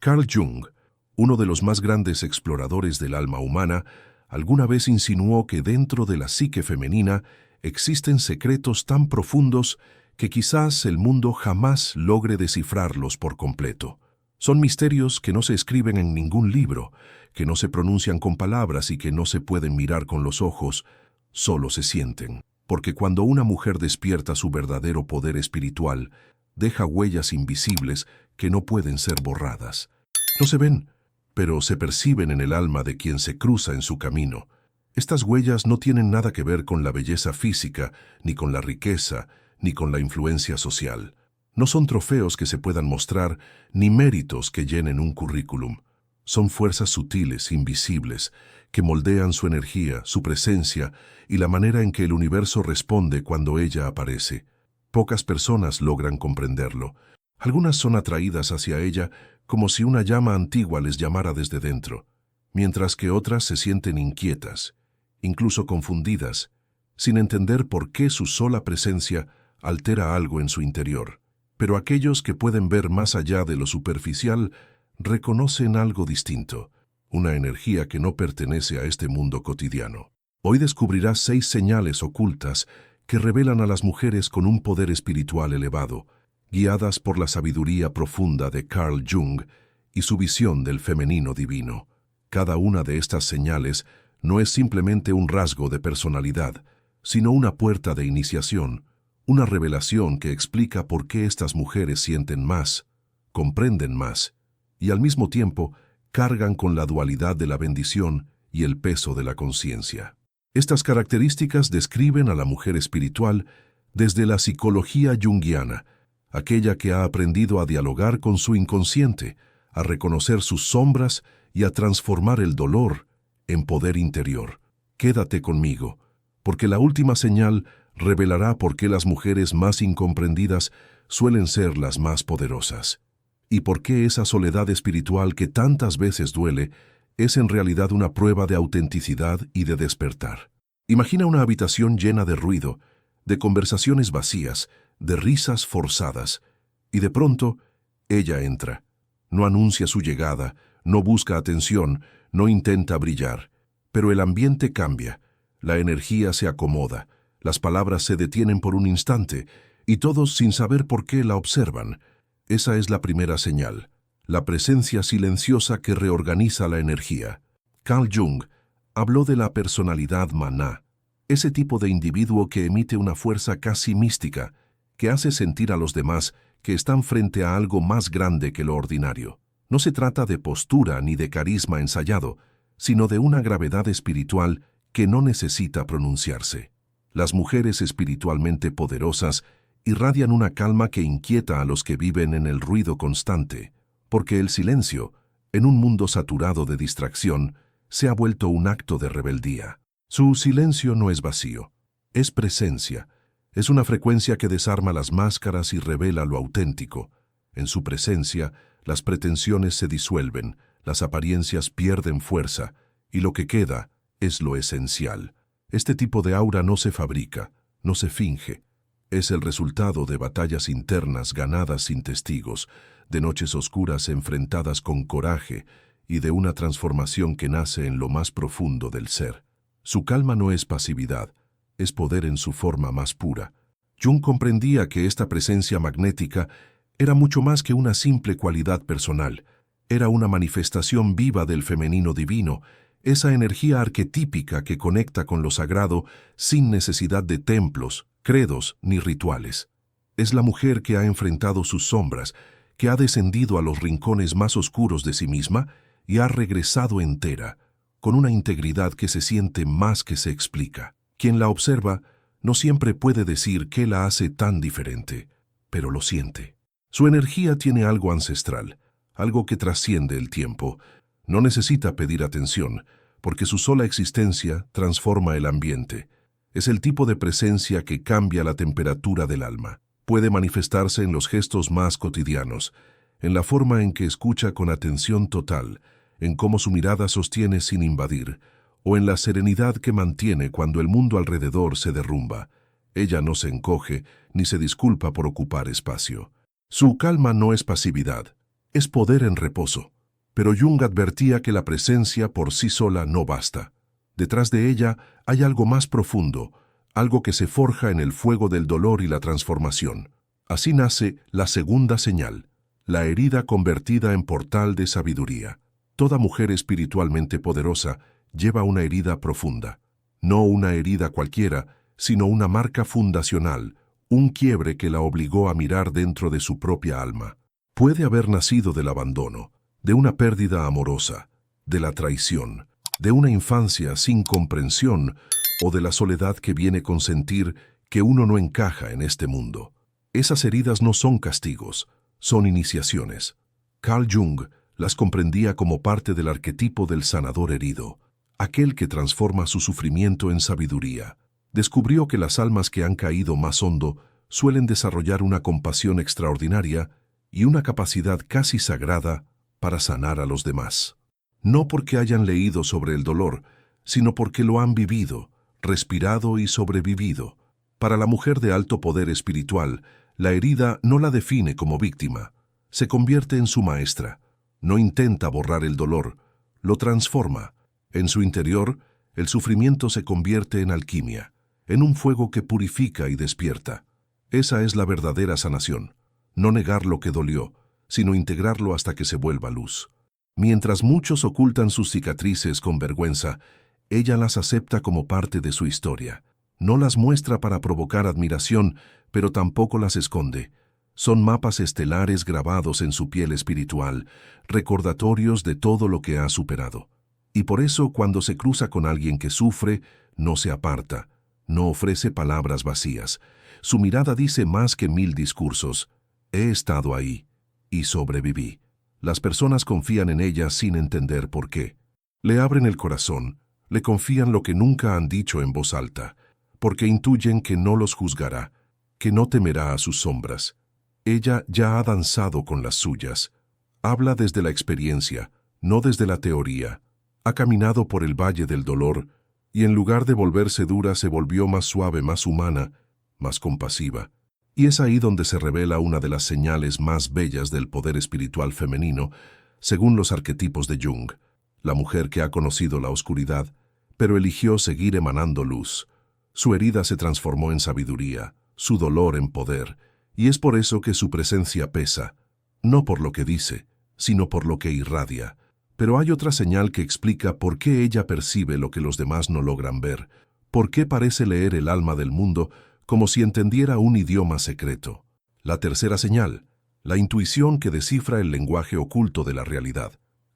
Carl Jung, uno de los más grandes exploradores del alma humana, alguna vez insinuó que dentro de la psique femenina existen secretos tan profundos que quizás el mundo jamás logre descifrarlos por completo. Son misterios que no se escriben en ningún libro, que no se pronuncian con palabras y que no se pueden mirar con los ojos, solo se sienten. Porque cuando una mujer despierta su verdadero poder espiritual, deja huellas invisibles que no pueden ser borradas. No se ven, pero se perciben en el alma de quien se cruza en su camino. Estas huellas no tienen nada que ver con la belleza física, ni con la riqueza, ni con la influencia social. No son trofeos que se puedan mostrar, ni méritos que llenen un currículum. Son fuerzas sutiles, invisibles, que moldean su energía, su presencia y la manera en que el universo responde cuando ella aparece. Pocas personas logran comprenderlo. Algunas son atraídas hacia ella como si una llama antigua les llamara desde dentro, mientras que otras se sienten inquietas, incluso confundidas, sin entender por qué su sola presencia altera algo en su interior. Pero aquellos que pueden ver más allá de lo superficial reconocen algo distinto, una energía que no pertenece a este mundo cotidiano. Hoy descubrirás 6 señales ocultas que revelan a las mujeres con un poder espiritual elevado, guiadas por la sabiduría profunda de Carl Jung y su visión del femenino divino. Cada una de estas señales no es simplemente un rasgo de personalidad, sino una puerta de iniciación, una revelación que explica por qué estas mujeres sienten más, comprenden más, y al mismo tiempo cargan con la dualidad de la bendición y el peso de la conciencia. Estas características describen a la mujer espiritual desde la psicología junguiana, aquella que ha aprendido a dialogar con su inconsciente, a reconocer sus sombras y a transformar el dolor en poder interior. Quédate conmigo, porque la última señal revelará por qué las mujeres más incomprendidas suelen ser las más poderosas, y por qué esa soledad espiritual que tantas veces duele es en realidad una prueba de autenticidad y de despertar. Imagina una habitación llena de ruido, de conversaciones vacías, de risas forzadas, y de pronto ella entra. No anuncia su llegada, no busca atención, no intenta brillar, pero el ambiente cambia, la energía se acomoda, las palabras se detienen por un instante, y todos sin saber por qué la observan. Esa es la primera señal, la presencia silenciosa que reorganiza la energía. Carl Jung habló de la personalidad maná, ese tipo de individuo que emite una fuerza casi mística, que hace sentir a los demás que están frente a algo más grande que lo ordinario. No se trata de postura ni de carisma ensayado, sino de una gravedad espiritual que no necesita pronunciarse. Las mujeres espiritualmente poderosas irradian una calma que inquieta a los que viven en el ruido constante, porque el silencio, en un mundo saturado de distracción, se ha vuelto un acto de rebeldía. Su silencio no es vacío, es presencia, es una frecuencia que desarma las máscaras y revela lo auténtico. En su presencia, las pretensiones se disuelven, las apariencias pierden fuerza, y lo que queda es lo esencial. Este tipo de aura no se fabrica, no se finge. Es el resultado de batallas internas ganadas sin testigos, de noches oscuras enfrentadas con coraje y de una transformación que nace en lo más profundo del ser. Su calma no es pasividad, es poder en su forma más pura. Jung comprendía que esta presencia magnética era mucho más que una simple cualidad personal, era una manifestación viva del femenino divino, esa energía arquetípica que conecta con lo sagrado sin necesidad de templos, credos ni rituales. Es la mujer que ha enfrentado sus sombras, que ha descendido a los rincones más oscuros de sí misma y ha regresado entera, con una integridad que se siente más que se explica. Quien la observa no siempre puede decir qué la hace tan diferente, pero lo siente. Su energía tiene algo ancestral, algo que trasciende el tiempo. No necesita pedir atención, porque su sola existencia transforma el ambiente. Es el tipo de presencia que cambia la temperatura del alma. Puede manifestarse en los gestos más cotidianos, en la forma en que escucha con atención total, en cómo su mirada sostiene sin invadir, o en la serenidad que mantiene cuando el mundo alrededor se derrumba. Ella no se encoge ni se disculpa por ocupar espacio. Su calma no es pasividad, Es poder en reposo. Pero Jung advertía que la presencia por sí sola no basta. Detrás de ella hay algo más profundo, algo que se forja en el fuego del dolor y la transformación. Así nace la segunda señal, la herida convertida en portal de sabiduría. Toda mujer espiritualmente poderosa lleva una herida profunda. No una herida cualquiera, sino una marca fundacional, un quiebre que la obligó a mirar dentro de su propia alma. Puede haber nacido del abandono, de una pérdida amorosa, de la traición, de una infancia sin comprensión o de la soledad que viene con sentir que uno no encaja en este mundo. Esas heridas no son castigos, son iniciaciones. Carl Jung las comprendía como parte del arquetipo del sanador herido, aquel que transforma su sufrimiento en sabiduría. Descubrió que las almas que han caído más hondo suelen desarrollar una compasión extraordinaria y una capacidad casi sagrada para sanar a los demás. No porque hayan leído sobre el dolor, sino porque lo han vivido, respirado y sobrevivido. Para la mujer de alto poder espiritual, la herida no la define como víctima, se convierte en su maestra. No intenta borrar el dolor, lo transforma. En su interior, el sufrimiento se convierte en alquimia, en un fuego que purifica y despierta. Esa es la verdadera sanación, no negar lo que dolió, sino integrarlo hasta que se vuelva luz. Mientras muchos ocultan sus cicatrices con vergüenza, ella las acepta como parte de su historia. No las muestra para provocar admiración, pero tampoco las esconde. Son mapas estelares grabados en su piel espiritual, recordatorios de todo lo que ha superado. Y por eso, cuando se cruza con alguien que sufre, no se aparta, no ofrece palabras vacías. Su mirada dice más que 1000 discursos. He estado ahí y sobreviví. Las personas confían en ella sin entender por qué. Le abren el corazón, le confían lo que nunca han dicho en voz alta, porque intuyen que no los juzgará, que no temerá a sus sombras. Ella ya ha danzado con las suyas. Habla desde la experiencia, no desde la teoría. Ha caminado por el valle del dolor, y en lugar de volverse dura se volvió más suave, más humana, más compasiva. Y es ahí donde se revela una de las señales más bellas del poder espiritual femenino, según los arquetipos de Jung. La mujer que ha conocido la oscuridad, pero eligió seguir emanando luz. Su herida se transformó en sabiduría, su dolor en poder, y es por eso que su presencia pesa, no por lo que dice, sino por lo que irradia. Pero hay otra señal que explica por qué ella percibe lo que los demás no logran ver, por qué parece leer el alma del mundo como si entendiera un idioma secreto. La tercera señal, la intuición que descifra el lenguaje oculto de la realidad.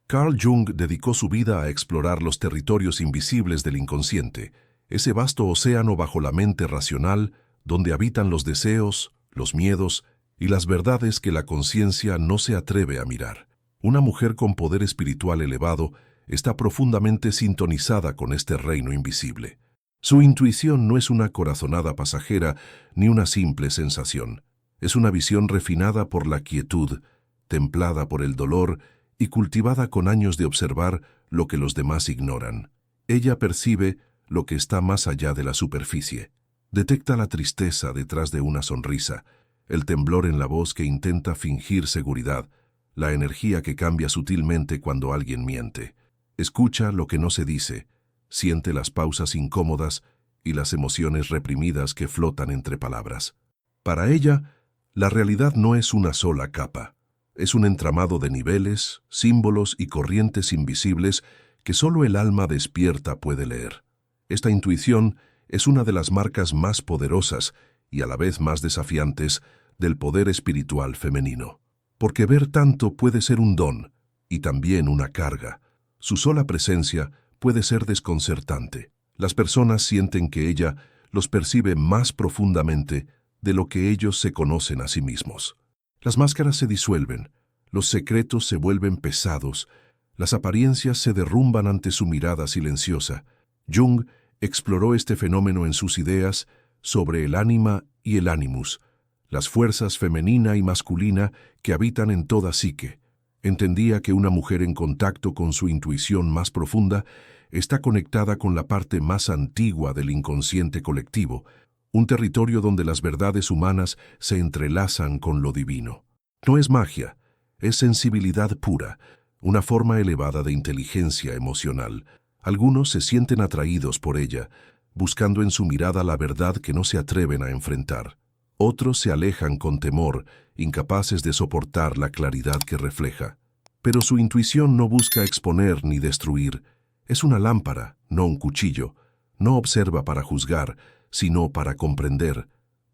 Carl Jung dedicó su vida a explorar los territorios invisibles del inconsciente, ese vasto océano bajo la mente racional donde habitan los deseos, los miedos y las verdades que la conciencia no se atreve a mirar. Una mujer con poder espiritual elevado está profundamente sintonizada con este reino invisible. Su intuición no es una corazonada pasajera ni una simple sensación. Es una visión refinada por la quietud, templada por el dolor y cultivada con años de observar lo que los demás ignoran. Ella percibe lo que está más allá de la superficie. Detecta la tristeza detrás de una sonrisa, el temblor en la voz que intenta fingir seguridad, la energía que cambia sutilmente cuando alguien miente. Escucha lo que no se dice, siente las pausas incómodas y las emociones reprimidas que flotan entre palabras. Para ella, la realidad no es una sola capa. Es un entramado de niveles, símbolos y corrientes invisibles que solo el alma despierta puede leer. Esta intuición es una de las marcas más poderosas y a la vez más desafiantes del poder espiritual femenino. Porque ver tanto puede ser un don y también una carga. Su sola presencia puede ser desconcertante. Las personas sienten que ella los percibe más profundamente de lo que ellos se conocen a sí mismos. Las máscaras se disuelven, los secretos se vuelven pesados, las apariencias se derrumban ante su mirada silenciosa. Jung exploró este fenómeno en sus ideas sobre el ánima y el animus, las fuerzas femenina y masculina que habitan en toda psique. Entendía que una mujer en contacto con su intuición más profunda está conectada con la parte más antigua del inconsciente colectivo, un territorio donde las verdades humanas se entrelazan con lo divino. No es magia, Es sensibilidad pura, una forma elevada de inteligencia emocional. Algunos se sienten atraídos por ella, buscando en su mirada la verdad que no se atreven a enfrentar. Otros se alejan con temor, incapaces de soportar la claridad que refleja. Pero su intuición no busca exponer ni destruir. Es una lámpara, no un cuchillo. No observa para juzgar, sino para comprender.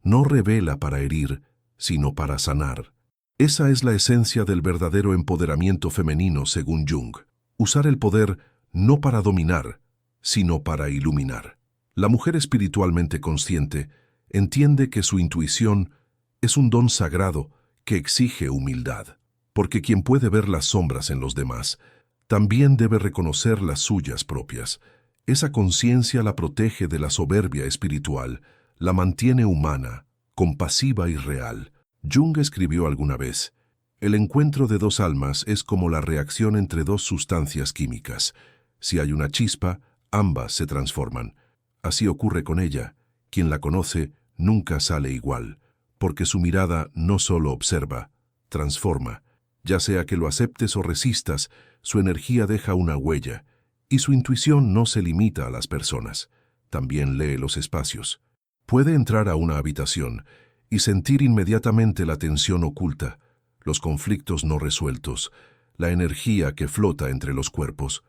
No revela para herir, sino para sanar. Esa es la esencia del verdadero empoderamiento femenino según Jung. Usar el poder no para dominar, sino para iluminar. La mujer espiritualmente consciente entiende que su intuición es un don sagrado que exige humildad, porque quien puede ver las sombras en los demás, también debe reconocer las suyas propias. Esa conciencia la protege de la soberbia espiritual, la mantiene humana, compasiva y real. Jung escribió alguna vez: el encuentro de dos almas es como la reacción entre dos sustancias químicas. Si hay una chispa, ambas se transforman. Así ocurre con ella. Quien la conoce nunca sale igual, porque su mirada no solo observa, transforma. Ya sea que lo aceptes o resistas, su energía deja una huella, y su intuición no se limita a las personas. También lee los espacios. Puede entrar a una habitación y sentir inmediatamente la tensión oculta, los conflictos no resueltos, la energía que flota entre los cuerpos.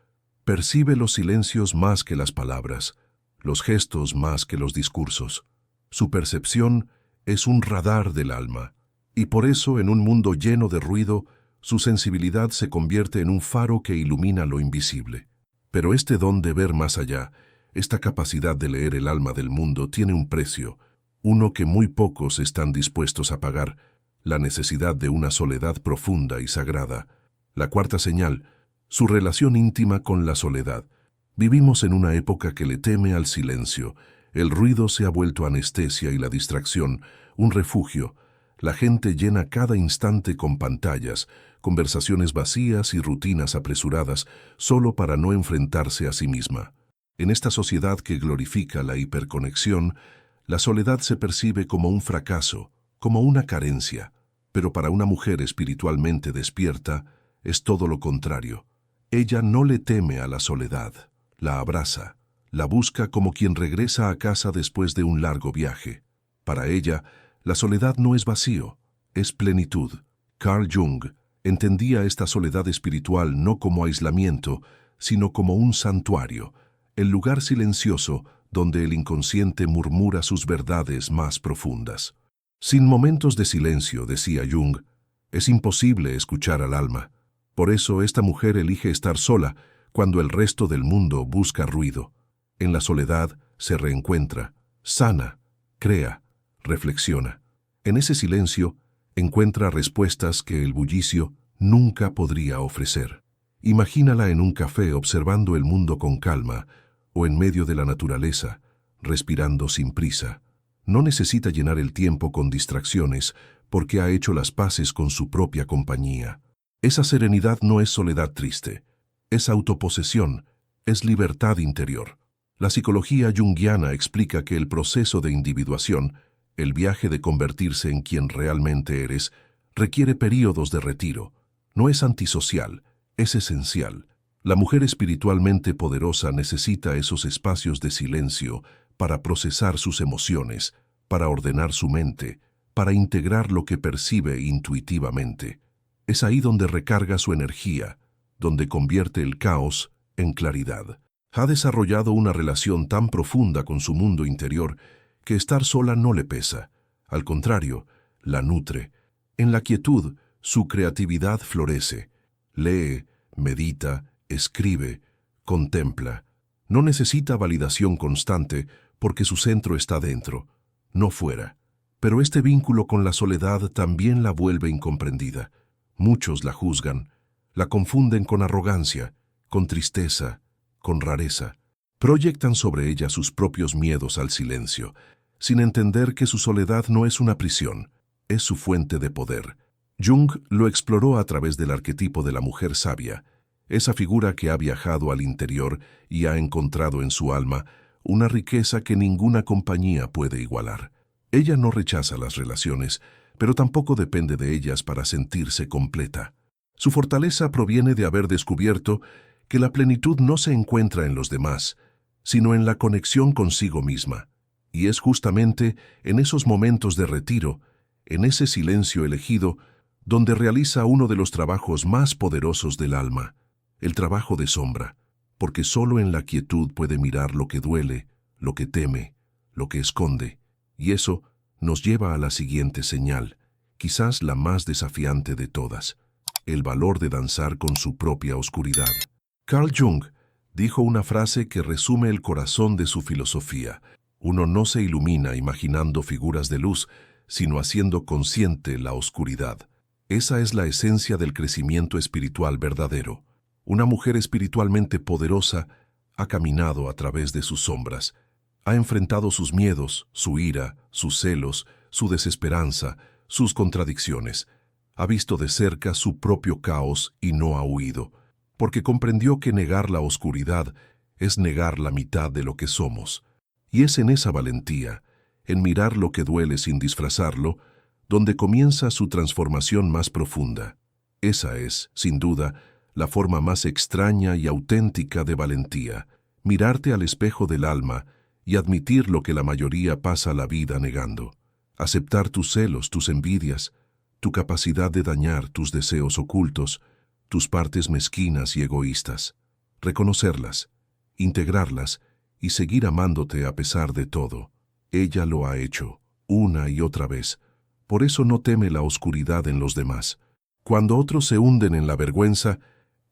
Percibe los silencios más que las palabras, los gestos más que los discursos. Su percepción es un radar del alma, y por eso en un mundo lleno de ruido, su sensibilidad se convierte en un faro que ilumina lo invisible. Pero este don de ver más allá, esta capacidad de leer el alma del mundo tiene un precio, uno que muy pocos están dispuestos a pagar: la necesidad de una soledad profunda y sagrada. La cuarta señal, su relación íntima con la soledad. Vivimos en una época que le teme al silencio. El ruido se ha vuelto anestesia y la distracción un refugio. La gente llena cada instante con pantallas, conversaciones vacías y rutinas apresuradas solo para no enfrentarse a sí misma. En esta sociedad que glorifica la hiperconexión, la soledad se percibe como un fracaso, como una carencia, pero para una mujer espiritualmente despierta es todo lo contrario. Ella no le teme a la soledad, la abraza, la busca como quien regresa a casa después de un largo viaje. Para ella, la soledad no es vacío, es plenitud. Carl Jung entendía esta soledad espiritual no como aislamiento, sino como un santuario, el lugar silencioso donde el inconsciente murmura sus verdades más profundas. Sin momentos de silencio, decía Jung, es imposible escuchar al alma. Por eso esta mujer elige estar sola cuando el resto del mundo busca ruido. En la soledad se reencuentra, sana, crea, reflexiona. En ese silencio encuentra respuestas que el bullicio nunca podría ofrecer. Imagínala en un café observando el mundo con calma, o en medio de la naturaleza, respirando sin prisa. No necesita llenar el tiempo con distracciones porque ha hecho las paces con su propia compañía. Esa serenidad no es soledad triste, es autoposesión, es libertad interior. La psicología junguiana explica que el proceso de individuación, el viaje de convertirse en quien realmente eres, requiere períodos de retiro. No es antisocial, es esencial. La mujer espiritualmente poderosa necesita esos espacios de silencio para procesar sus emociones, para ordenar su mente, para integrar lo que percibe intuitivamente. Es ahí donde recarga su energía, donde convierte el caos en claridad. Ha desarrollado una relación tan profunda con su mundo interior que estar sola no le pesa. Al contrario, la nutre. En la quietud, su creatividad florece. Lee, medita, escribe, contempla. No necesita validación constante porque su centro está dentro, no fuera. Pero este vínculo con la soledad también la vuelve incomprendida. Muchos la juzgan, la confunden con arrogancia, con tristeza, con rareza. Proyectan sobre ella sus propios miedos al silencio, sin entender que su soledad no es una prisión, es su fuente de poder. Jung lo exploró a través del arquetipo de la mujer sabia, esa figura que ha viajado al interior y ha encontrado en su alma una riqueza que ninguna compañía puede igualar. Ella no rechaza las relaciones, pero tampoco depende de ellas para sentirse completa. Su fortaleza proviene de haber descubierto que la plenitud no se encuentra en los demás, sino en la conexión consigo misma. Y es justamente en esos momentos de retiro, en ese silencio elegido, donde realiza uno de los trabajos más poderosos del alma, el trabajo de sombra, porque solo en la quietud puede mirar lo que duele, lo que teme, lo que esconde, y eso nos lleva a la siguiente señal, quizás la más desafiante de todas, el valor de danzar con su propia oscuridad. Carl Jung dijo una frase que resume el corazón de su filosofía: uno no se ilumina imaginando figuras de luz, sino haciendo consciente la oscuridad. Esa es la esencia del crecimiento espiritual verdadero. Una mujer espiritualmente poderosa ha caminado a través de sus sombras, ha enfrentado sus miedos, su ira, sus celos, su desesperanza, sus contradicciones. Ha visto de cerca su propio caos y no ha huido, porque comprendió que negar la oscuridad es negar la mitad de lo que somos. Y es en esa valentía, en mirar lo que duele sin disfrazarlo, donde comienza su transformación más profunda. Esa es, sin duda, la forma más extraña y auténtica de valentía, mirarte al espejo del alma y admitir lo que la mayoría pasa la vida negando. Aceptar tus celos, tus envidias, tu capacidad de dañar, tus deseos ocultos, tus partes mezquinas y egoístas. Reconocerlas, integrarlas y seguir amándote a pesar de todo. Ella lo ha hecho, una y otra vez. Por eso no teme la oscuridad en los demás. Cuando otros se hunden en la vergüenza,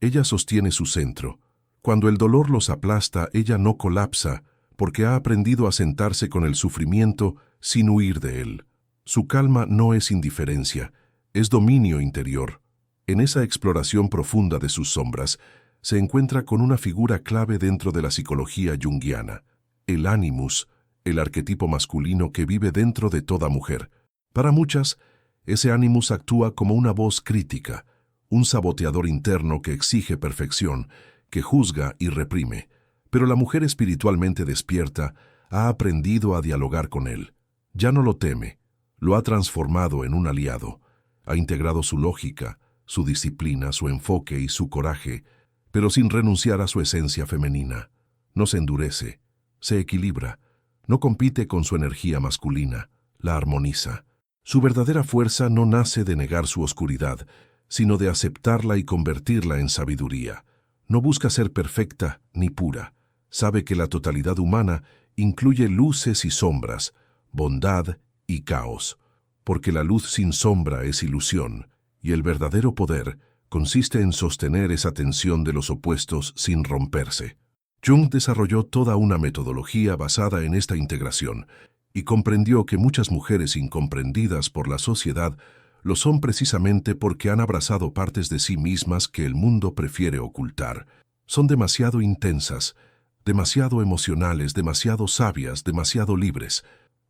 ella sostiene su centro. Cuando el dolor los aplasta, ella no colapsa, porque ha aprendido a sentarse con el sufrimiento sin huir de él. Su calma no es indiferencia, es dominio interior. En esa exploración profunda de sus sombras, se encuentra con una figura clave dentro de la psicología junguiana, el animus, el arquetipo masculino que vive dentro de toda mujer. Para muchas, ese animus actúa como una voz crítica, un saboteador interno que exige perfección, que juzga y reprime. Pero la mujer espiritualmente despierta ha aprendido a dialogar con él. Ya no lo teme, lo ha transformado en un aliado. Ha integrado su lógica, su disciplina, su enfoque y su coraje, pero sin renunciar a su esencia femenina. No se endurece, se equilibra, no compite con su energía masculina, la armoniza. Su verdadera fuerza no nace de negar su oscuridad, sino de aceptarla y convertirla en sabiduría. No busca ser perfecta ni pura. Sabe que la totalidad humana incluye luces y sombras, bondad y caos, porque la luz sin sombra es ilusión, y el verdadero poder consiste en sostener esa tensión de los opuestos sin romperse. Jung desarrolló toda una metodología basada en esta integración, y comprendió que muchas mujeres incomprendidas por la sociedad lo son precisamente porque han abrazado partes de sí mismas que el mundo prefiere ocultar. Son demasiado intensas, demasiado emocionales, demasiado sabias, demasiado libres.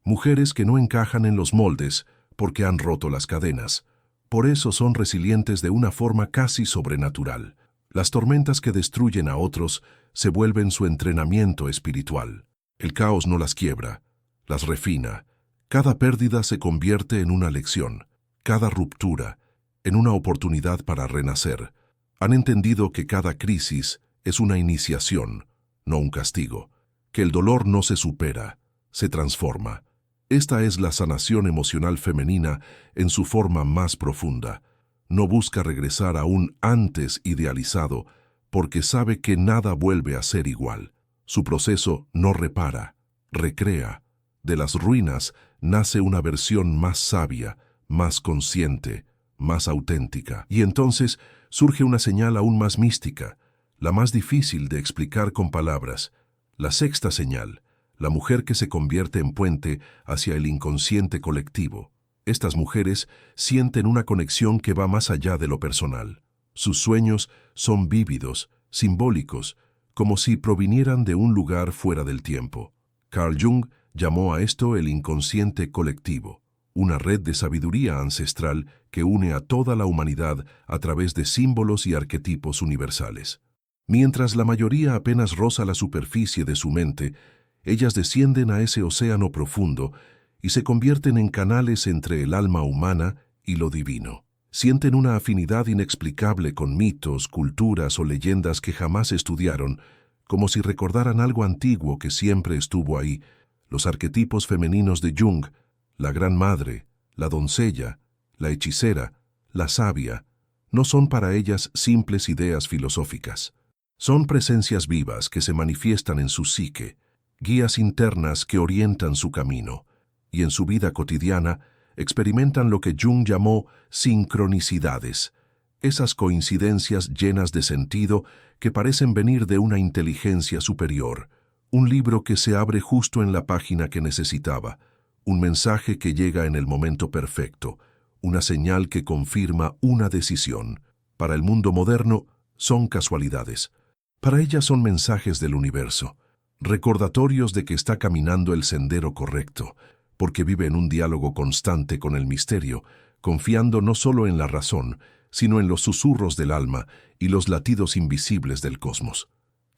Mujeres que no encajan en los moldes porque han roto las cadenas. Por eso son resilientes de una forma casi sobrenatural. Las tormentas que destruyen a otros se vuelven su entrenamiento espiritual. El caos no las quiebra, las refina. Cada pérdida se convierte en una lección, cada ruptura en una oportunidad para renacer. Han entendido que cada crisis es una iniciación, no un castigo, que el dolor no se supera, se transforma. Esta es la sanación emocional femenina en su forma más profunda. No busca regresar a un antes idealizado porque sabe que nada vuelve a ser igual. Su proceso no repara, recrea. De las ruinas nace una versión más sabia, más consciente, más auténtica. Y entonces surge una señal aún más mística, la más difícil de explicar con palabras. La sexta señal, la mujer que se convierte en puente hacia el inconsciente colectivo. Estas mujeres sienten una conexión que va más allá de lo personal. Sus sueños son vívidos, simbólicos, como si provinieran de un lugar fuera del tiempo. Carl Jung llamó a esto el inconsciente colectivo, una red de sabiduría ancestral que une a toda la humanidad a través de símbolos y arquetipos universales. Mientras la mayoría apenas roza la superficie de su mente, ellas descienden a ese océano profundo y se convierten en canales entre el alma humana y lo divino. Sienten una afinidad inexplicable con mitos, culturas o leyendas que jamás estudiaron, como si recordaran algo antiguo que siempre estuvo ahí. Los arquetipos femeninos de Jung, la gran madre, la doncella, la hechicera, la sabia, no son para ellas simples ideas filosóficas. Son presencias vivas que se manifiestan en su psique, guías internas que orientan su camino, y en su vida cotidiana experimentan lo que Jung llamó sincronicidades, esas coincidencias llenas de sentido que parecen venir de una inteligencia superior, un libro que se abre justo en la página que necesitaba, un mensaje que llega en el momento perfecto, una señal que confirma una decisión. Para el mundo moderno, son casualidades. Para ella son mensajes del universo, recordatorios de que está caminando el sendero correcto, porque vive en un diálogo constante con el misterio, confiando no solo en la razón, sino en los susurros del alma y los latidos invisibles del cosmos.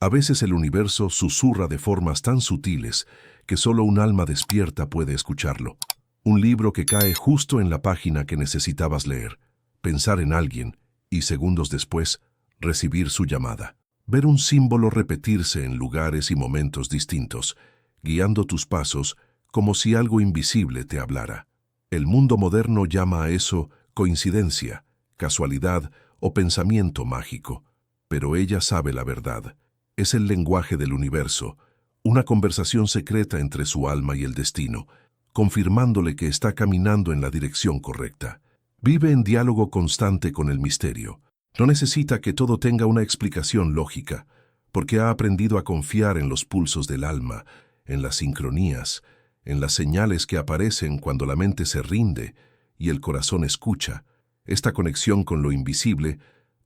A veces el universo susurra de formas tan sutiles que solo un alma despierta puede escucharlo. Un libro que cae justo en la página que necesitabas leer, pensar en alguien y segundos después recibir su llamada. Ver un símbolo repetirse en lugares y momentos distintos, guiando tus pasos como si algo invisible te hablara. El mundo moderno llama a eso coincidencia, casualidad o pensamiento mágico, pero ella sabe la verdad. Es el lenguaje del universo, una conversación secreta entre su alma y el destino, confirmándole que está caminando en la dirección correcta. Vive en diálogo constante con el misterio. No necesita que todo tenga una explicación lógica, porque ha aprendido a confiar en los pulsos del alma, en las sincronías, en las señales que aparecen cuando la mente se rinde y el corazón escucha. Esta conexión con lo invisible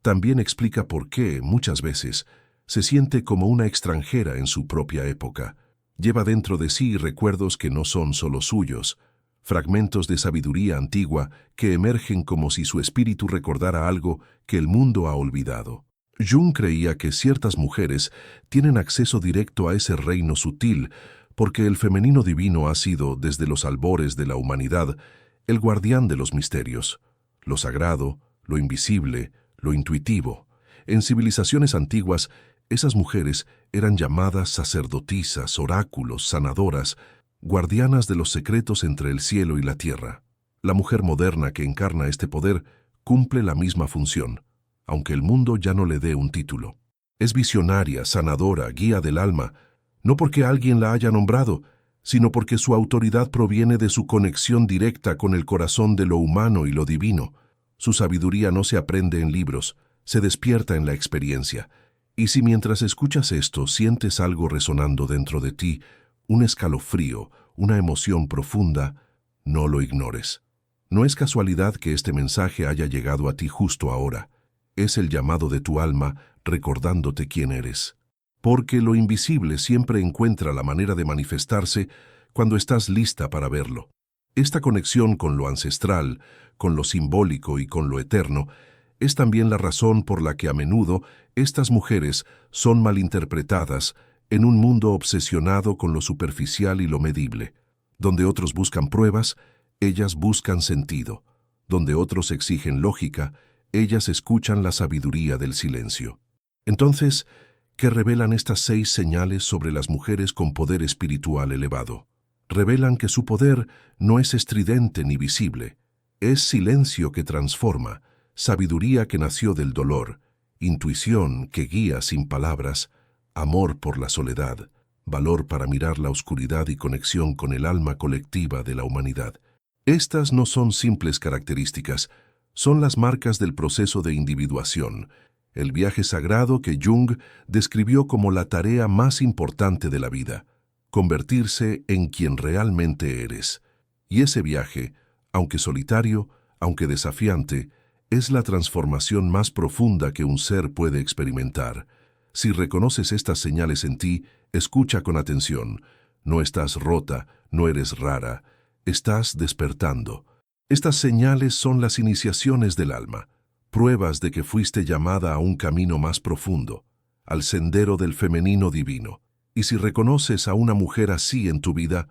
también explica por qué, muchas veces, se siente como una extranjera en su propia época. Lleva dentro de sí recuerdos que no son solo suyos, fragmentos de sabiduría antigua que emergen como si su espíritu recordara algo que el mundo ha olvidado. Jung creía que ciertas mujeres tienen acceso directo a ese reino sutil porque el femenino divino ha sido, desde los albores de la humanidad, el guardián de los misterios, lo sagrado, lo invisible, lo intuitivo. En civilizaciones antiguas, esas mujeres eran llamadas sacerdotisas, oráculos, sanadoras, guardianas de los secretos entre el cielo y la tierra. La mujer moderna que encarna este poder cumple la misma función, aunque el mundo ya no le dé un título. Es visionaria, sanadora, guía del alma, no porque alguien la haya nombrado, sino porque su autoridad proviene de su conexión directa con el corazón de lo humano y lo divino. Su sabiduría no se aprende en libros, se despierta en la experiencia. Y si mientras escuchas esto sientes algo resonando dentro de ti, un escalofrío, una emoción profunda, no lo ignores. No es casualidad que este mensaje haya llegado a ti justo ahora. Es el llamado de tu alma recordándote quién eres. Porque lo invisible siempre encuentra la manera de manifestarse cuando estás lista para verlo. Esta conexión con lo ancestral, con lo simbólico y con lo eterno, es también la razón por la que a menudo estas mujeres son malinterpretadas en un mundo obsesionado con lo superficial y lo medible. Donde otros buscan pruebas, ellas buscan sentido. Donde otros exigen lógica, ellas escuchan la sabiduría del silencio. Entonces, ¿qué revelan estas 6 señales sobre las mujeres con poder espiritual elevado? Revelan que su poder no es estridente ni visible. Es silencio que transforma, sabiduría que nació del dolor, intuición que guía sin palabras, amor por la soledad, valor para mirar la oscuridad y conexión con el alma colectiva de la humanidad. Estas no son simples características, son las marcas del proceso de individuación, el viaje sagrado que Jung describió como la tarea más importante de la vida, convertirse en quien realmente eres. Y ese viaje, aunque solitario, aunque desafiante, es la transformación más profunda que un ser puede experimentar. Si reconoces estas señales en ti, escucha con atención. No estás rota, no eres rara, estás despertando. Estas señales son las iniciaciones del alma, pruebas de que fuiste llamada a un camino más profundo, al sendero del femenino divino. Y si reconoces a una mujer así en tu vida,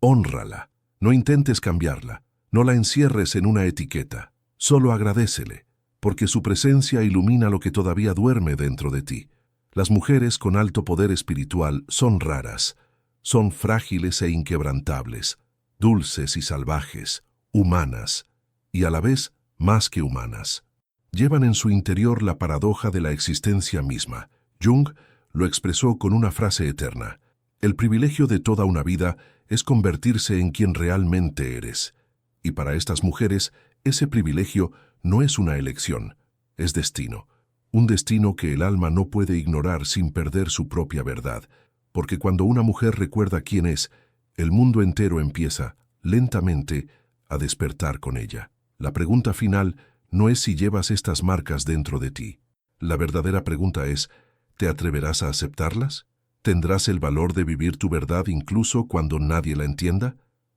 hónrala. No intentes cambiarla, no la encierres en una etiqueta. Solo agradécele, porque su presencia ilumina lo que todavía duerme dentro de ti. Las mujeres con alto poder espiritual son raras, son frágiles e inquebrantables, dulces y salvajes, humanas, y a la vez más que humanas. Llevan en su interior la paradoja de la existencia misma. Jung lo expresó con una frase eterna: el privilegio de toda una vida es convertirse en quien realmente eres. Y para estas mujeres, ese privilegio no es una elección, es destino. Un destino que el alma no puede ignorar sin perder su propia verdad, porque cuando una mujer recuerda quién es, el mundo entero empieza, lentamente, a despertar con ella. La pregunta final no es si llevas estas marcas dentro de ti. La verdadera pregunta es, ¿te atreverás a aceptarlas? ¿Tendrás el valor de vivir tu verdad incluso cuando nadie la entienda?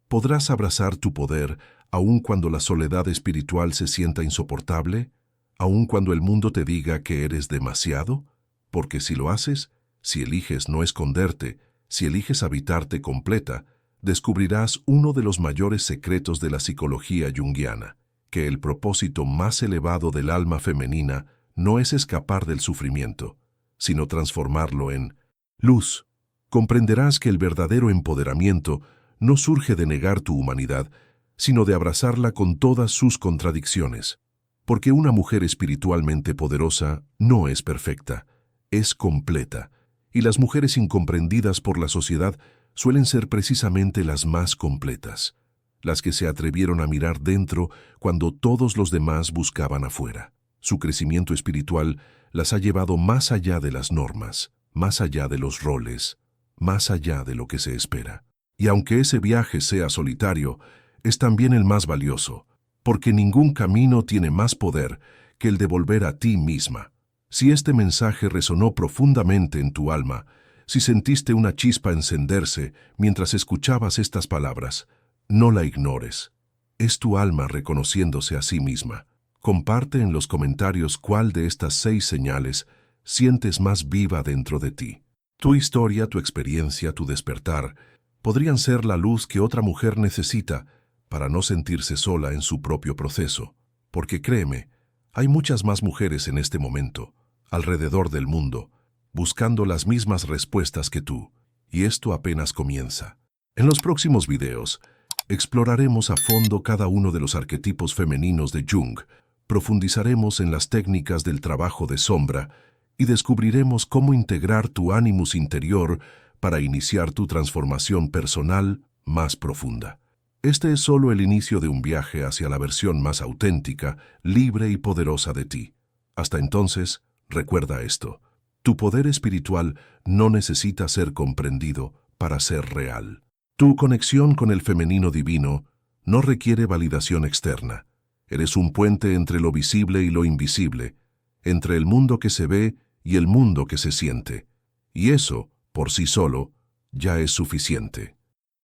¿Podrás abrazar tu poder aun cuando la soledad espiritual se sienta insoportable? ¿Aun cuando el mundo te diga que eres demasiado? Porque si lo haces, si eliges no esconderte, si eliges habitarte completa, descubrirás uno de los mayores secretos de la psicología junguiana, que el propósito más elevado del alma femenina no es escapar del sufrimiento, sino transformarlo en luz. Comprenderás que el verdadero empoderamiento no surge de negar tu humanidad, sino de abrazarla con todas sus contradicciones. Porque una mujer espiritualmente poderosa no es perfecta, es completa, y las mujeres incomprendidas por la sociedad suelen ser precisamente las más completas, las que se atrevieron a mirar dentro cuando todos los demás buscaban afuera. Su crecimiento espiritual las ha llevado más allá de las normas, más allá de los roles, más allá de lo que se espera. Y aunque ese viaje sea solitario, es también el más valioso, porque ningún camino tiene más poder que el de volver a ti misma. Si este mensaje resonó profundamente en tu alma, si sentiste una chispa encenderse mientras escuchabas estas palabras, no la ignores. Es tu alma reconociéndose a sí misma. Comparte en los comentarios cuál de estas 6 señales sientes más viva dentro de ti. Tu historia, tu experiencia, tu despertar podrían ser la luz que otra mujer necesita para no sentirse sola en su propio proceso. Porque créeme, hay muchas más mujeres en este momento, alrededor del mundo, buscando las mismas respuestas que tú, y esto apenas comienza. En los próximos videos, exploraremos a fondo cada uno de los arquetipos femeninos de Jung, profundizaremos en las técnicas del trabajo de sombra y descubriremos cómo integrar tu ánimus interior para iniciar tu transformación personal más profunda. Este es solo el inicio de un viaje hacia la versión más auténtica, libre y poderosa de ti. Hasta entonces, recuerda esto: tu poder espiritual no necesita ser comprendido para ser real. Tu conexión con el femenino divino no requiere validación externa. Eres un puente entre lo visible y lo invisible, entre el mundo que se ve y el mundo que se siente. Y eso, por sí solo, ya es suficiente.